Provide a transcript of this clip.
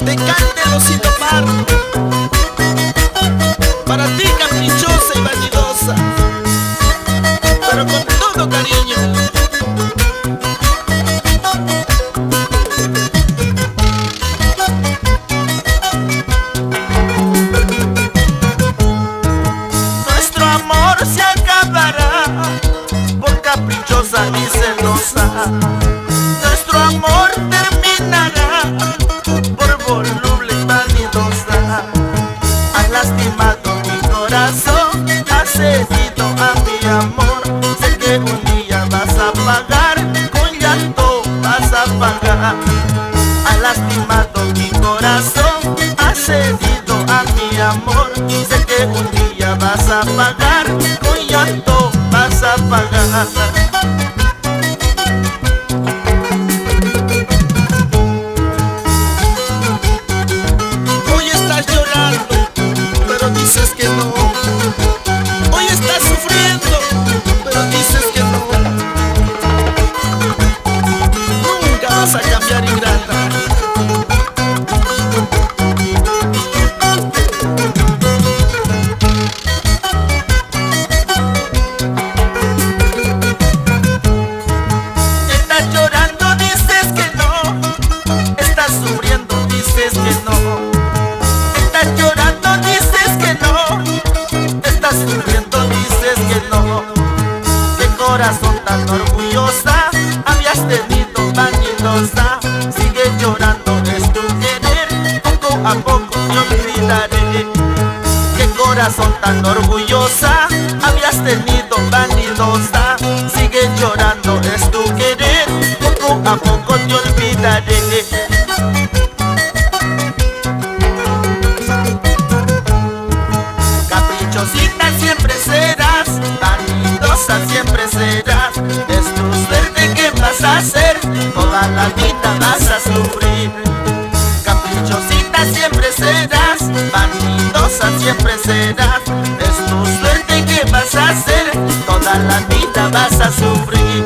Te canta el Osito Pardo, para ti caprichosa y vanidosa, pero con todo cariño. Nuestro amor se acabará por caprichosa y celosa. Nuestro amor terminará por voluble y vanidosa. Has lastimado mi corazón, has herido a mi amor. Sé que un día vas a pagar, con llanto vas a pagar. Has lastimado mi corazón, has herido a mi amor. Sé que un día vas a pagar, con llanto vas a pagar. Hoy estás llorando, pero dices que no. Hoy estás sufriendo, pero dices que no. Nunca vas a cambiar, ingrata. Estás llorando, dices que no. Estás sufriendo, dices que no. Estás llorando, dices que no. Estás sufriendo, dices que no. Qué corazón tan orgullosa habías tenido, vanidosa. Sigue llorando, es tu querer, poco a poco te olvidaré. Qué corazón tan orgullosa habías tenido, vanidosa. Sigue llorando, es tu querer, poco a poco te olvidaré. Caprichosita siempre serás, vanidosa siempre serás. Es tu suerte, ¿qué vas a hacer? Toda la vida vas a sufrir. Caprichosita siempre serás, vanidosa siempre serás. Es tu suerte, ¿qué vas a hacer? Toda la vida vas a sufrir.